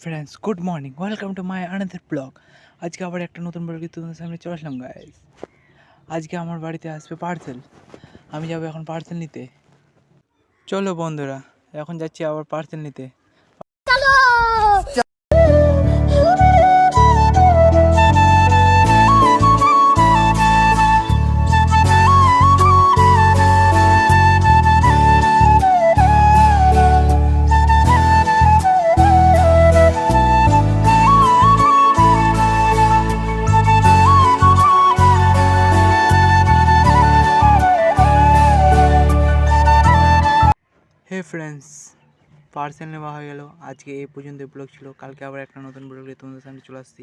Friends, good morning, welcome to my another blog. আজকে আবার একটা নতুন ব্লগে তোমাদের সামনে চলে আসলাম গাইস। আজকে আমার বাড়িতে আসবে পার্সেল, আমি যাবো এখন পার্সেল নিতে। চলো বন্ধুরা, এখন যাচ্ছি আবার পার্সেল নিতে। হে ফ্রেন্ডস, পার্সেল নেওয়া হয়ে গেল। আজকে এই পর্যন্ত ব্লগ ছিল, কালকে আবার একটা নতুন ব্লগে তোমাদের সামনে চলে আসছি।